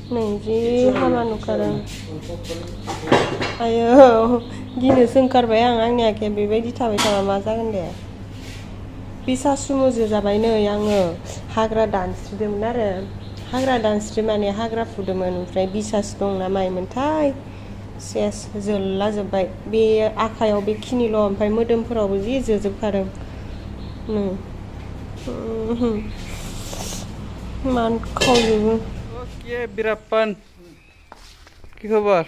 नै जि हामा नुखादों आयो गिनोसो ओंखारबाय आं आंनि आखाया बेबायदि थाबाय थाबा मा जागोन दे बिसा सुमुजो जाबाय नै आङो हाग्रा दानस्रिदोंमोन आरो हाग्रा दानस्रि माने हाग्रा फुदोंमोन ओमफ्राय बिसास दं ना मायोमोनथाय सेस जोल्ला जोब्बाय बे आखायाव बेखिनिल' ओमफ्राय मोदोमफोरावबो जि जोजोबखादों मानखावजोबो ओके बिराप्पान কি খবর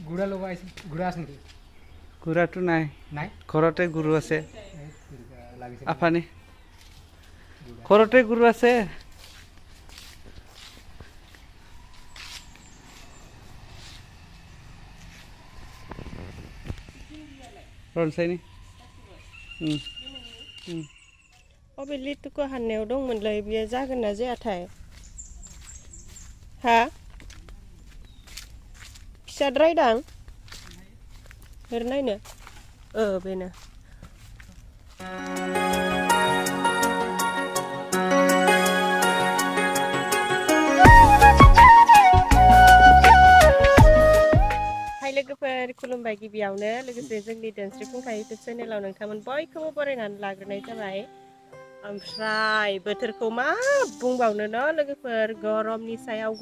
গুড়া লগাইছে গুড়া আছে নেকি গুড়াটো নাই নাই ঘৰতে গুৰু আছে আফানি ঘৰতে গুৰু আছে रनसायनि अबे लिटुखौ हाननायाव दंमोनलै बियो जागोन ना जायाथाय हा फिसाद्राय दां ओरैनो बेनो लोगोफोर खुलुमबाय गिबियावनो लोगोसे जोंनि धोनस्रि फुंखा इउटुब चेनेलाव नोंथांमोन बयखौबो बरायनानै लाग्रोनाय जाबाय ओमफ्राय बोथोरखौ मा बुंबावनो न लोगोफोर गरमनि सायाव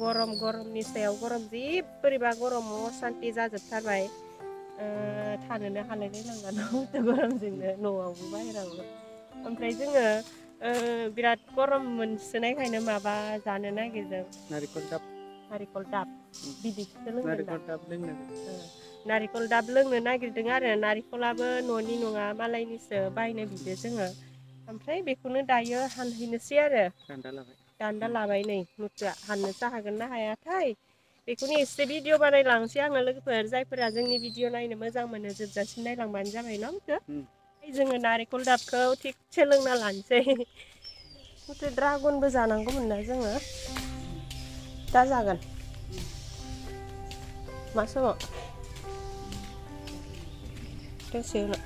गरम जि बोरैबा गरम असान्ति जाजोबथारबाय थानोनो हालायलाय नांला न गरमजोंनो न'आवबो बाहेरावबो ओमफ्राय जोङो बिराद गरम मोनसोनायखायनो माबा जानो नागिरदों नारिखल दाब बिदैखौसो लोंदों नारिखल दाब लोंनो नागिरदों आरो नारिखलाबो न'नि नङा मालायनिसो बायनो बिदो जोङो ओमफ्राय बेखौनो दायो हानहैनोसै आरो दान्दा लाबाय नै मुथुआ हाननोसो हागोन ना हायाथाय बेखौनो एसे भिडिअ बानायलांसै आङो लोगोफोर जायफोरा जोंनि भिडिअ नायनो मोजां मोनो जोबजासिम नायलांबानो जाबाय न मुथु जोङो नारिखल दाबखौ थिगसे लोंना लानोसै मुथु ड्रागनबो जानांगौमोन ना जोङो दा जागोन मा समाव दसे उनाव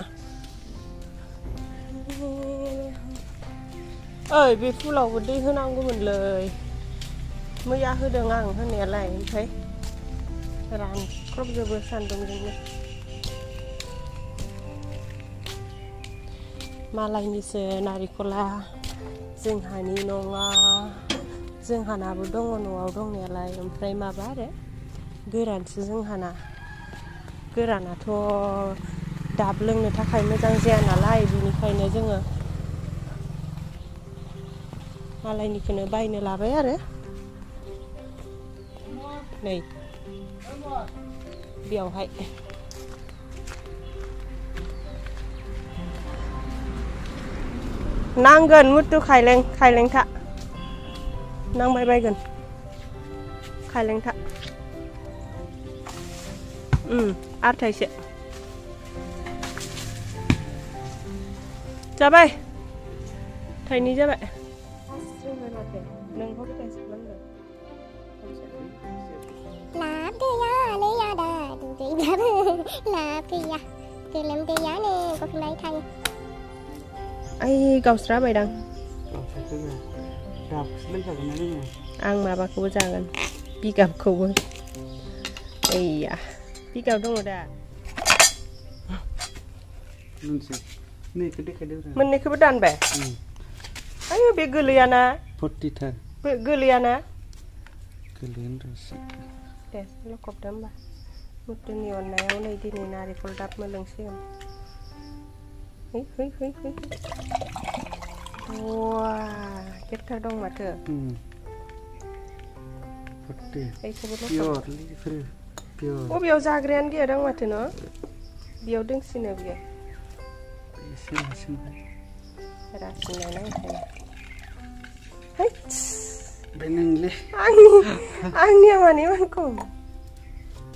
ओइ बे फुलावबो दै होनांगौमोनलै मैया होदों आं होनायालाय ओमफ्राय रानख्रबजोबो सान्दुंजोंनो मालायनिसो नारिखला जोंहानि नङा जोंहानाबो दङ न'आव दंनायालाय ओमफ्राय माबा आरो गोरानसो जोंहाना गोरानाथ' दाब लोंनो थाखाय मोजां जाया नालाय बेनिखायनो जोङो मालायनिखौनो बायनो लाबाय आरो नै बेयावहाय नांगोन मुथु खायलेंथा नांबाय बायगोन खायलेंथा आरथाइसे जाबाय थाइनै जाबाय नोंखौबो थाइसे नांगोन लाब गैया नै आदा दुगैब्लाबो लाब गैया गोलोम दैयानो गफिनबाय थायो ओइ गावस्राबायदां आं माबाखौबो जागोन बिगाबखौबो ओइया बिगाब दङ दा मोननैखौबो दानबाय आयो बे गोलैयाना गोलैयाना दे लखबदो होमबा मुथुनि अननायाव नै दिनै नारिखल दाब मोनलोंसिगोन है वा गेटथार दं माथो बबेयाव जाग्रायानो गैया दं माथो न बेयाव दोंसिनो बियो रासिननाय नांखायो आंनिया माने इमान खम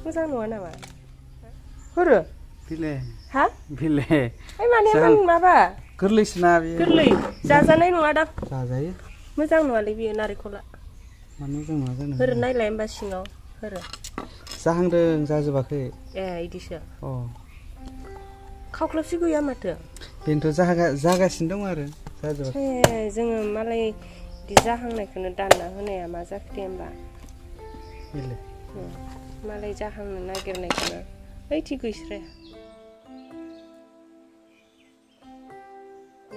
मोजां नङा नामा हरो हा बिले ओइ माने माबा गोरलैसोना बियो गोरलै जाजानाय नङा दा जाजायो मोजां नङालै बियो नारिखला मानो मोजां नङा जानो हरो नायलाय होमबा सिङाव हरो जाहांदों जाजोबाखै ए इदिसो अ खावख्लाबसो गैया माथो बेनोथ' जागासिनो दं आरो जाजोबाखै जोङो मालाय बिदि जाहांनायखौनो दानना होनाया मा जाखो दे होमबा Gilu. Malay जाहांनो नागिरनायखौनो ओइथि गैस्राया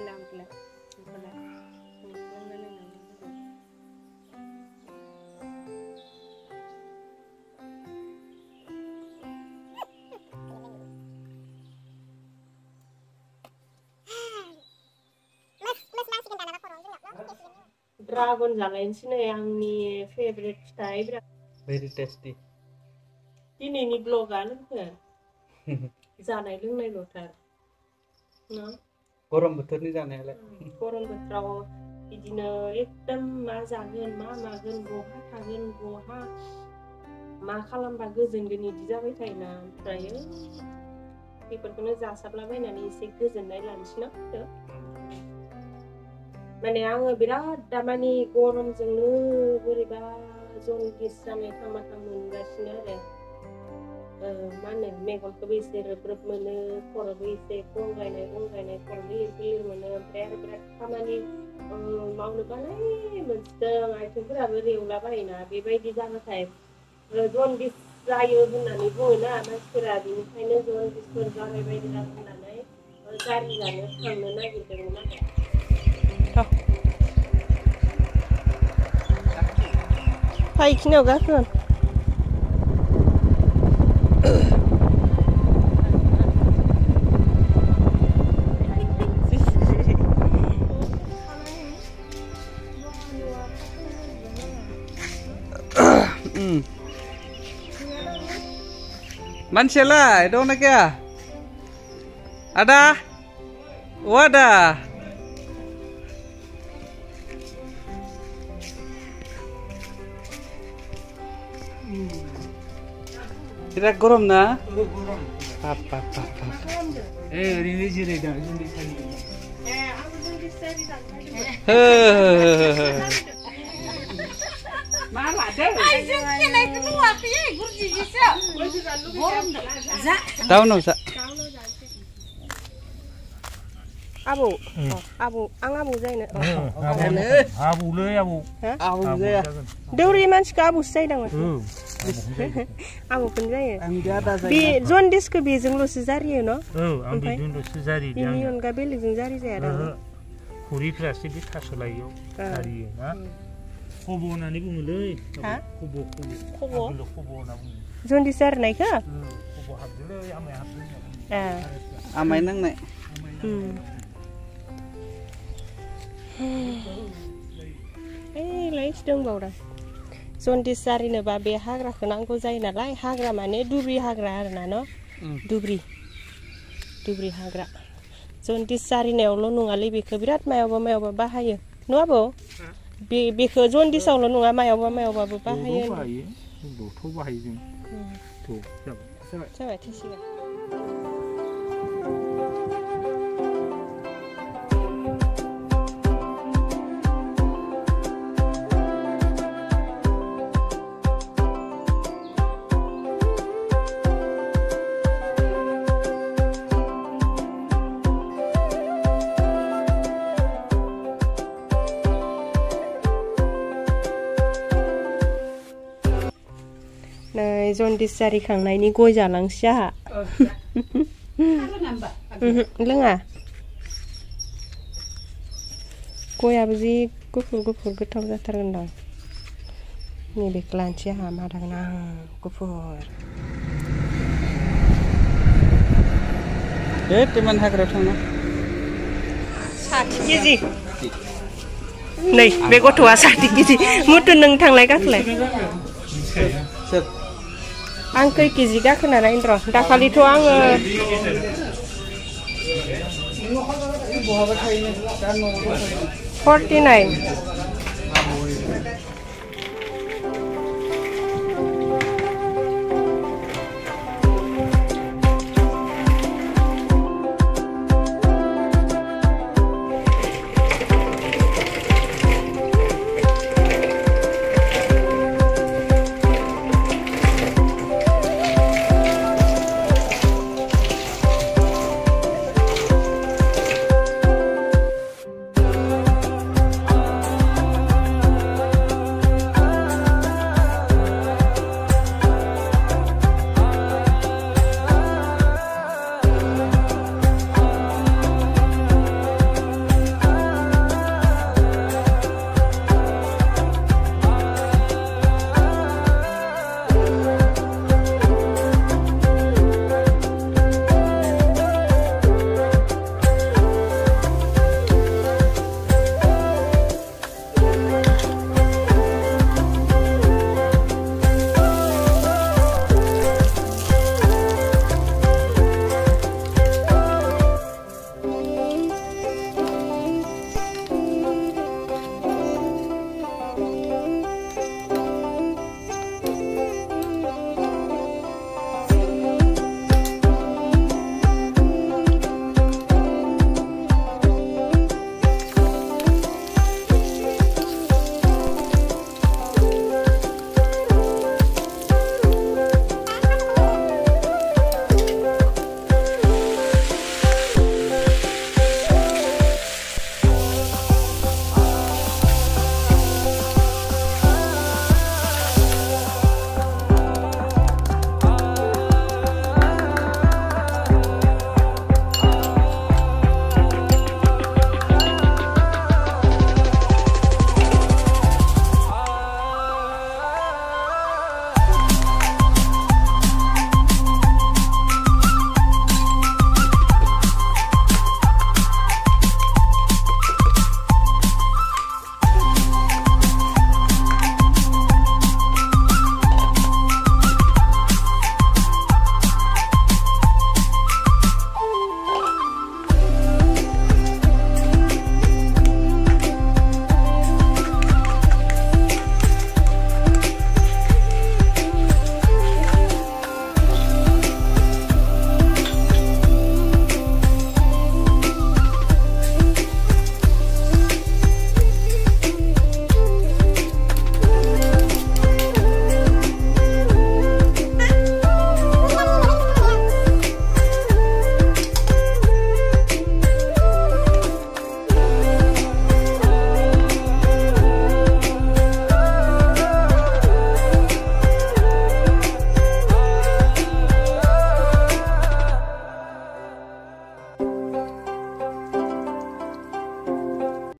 नामब्ला Dragon जालायनोसै नै आंनि फेभरेट फिथाइ Very tasty. दिनैनि ब्लगा लोगोफोर जानाय लोंनायल'थार ना गरम बोथोरनि जानायालाय गरम बोथोराव बिदिनो एकदम मा जागोन मा मागोन बहा थागोन बहा मा खालामबा गोजोनगोन इदि जाबाय थायोना ओमफ्राय बेफोरखौनो जासाबलाबायनानै एसे गोजोननाय लानोसै ना माने आङो बिराद दामानि गरमजोंनो बोरैबा जनडिस जानाय थामा मोनगासिनो आरो मा होनो मेगनखौबो एसे रोब मोनो खर'बो एसे गंगायनाय खर'बो एसे लिर मोनो ओमफ्राय आरो बिराद खामानि मावनो बानाय मोनदों आथिंफोराबो रेवलाबायोना बेबायदि जाबाथाय जनडिस जायो होननानै बुङोना मानसिफोरा बेनिखायनो जनडिसफोर जाबाय बायदि होननानै गारि जानो थांनो नागिरदोंमोन आरो फायखिनायाव गाखोन Manusialah, itu nak ya? Ada? Oh ada. Tidak gorom na? Apa. Ini jadi dah, jadi tadi. aku jadi seri Malah deh. Tahu no sa? Abu, ang abu जायो Abu le abu. Abu saya. Deuri मानसिखौ abu जायो abu pun जायो बे जनडिसखौ बेजोंल'सो जारियो न आं बेजोंल'सो जारियो बेनि अनगा बेलेगजों जारि जाया आरो खुरिफ्रासो बे थास'लायाव जारियो ना खब' होननानै बुङोलै खब' होनना बुङो जनडिस जारिनायखौ खब' हाबदोलै आमाय हाबदों Amai nang naik. लाइस दंबावदा जनडिस जारिनोबा बे हाग्राखौ नांगौ जायो नालाय हाग्रा माने दुब्रि हाग्रा आरोना न दुब्रि हाग्रा जनडिस जारिनायावल' नङालै बेखौ बिराद मायावबा बाहायो न' आबौ बेखौ जनडिसावल' नङा मायावबाबो बाहायो थ' बाहायो जों जाबाय थैसिगोन जनडिस जारिखांनायनि गय जालांसै आहा लोङा गयाबो जि गुफुर गोथाव जाथारगोनदां नैबेखौ लानोसै आहा मादांना गुफुर Teman hagra थांना 60 केजि नै बे गथ'आ 60 केजि मुथु नों थांलाय गाखोलाय आं खै केजि गाखोना नायनो र' दाखालिथ' आङो 49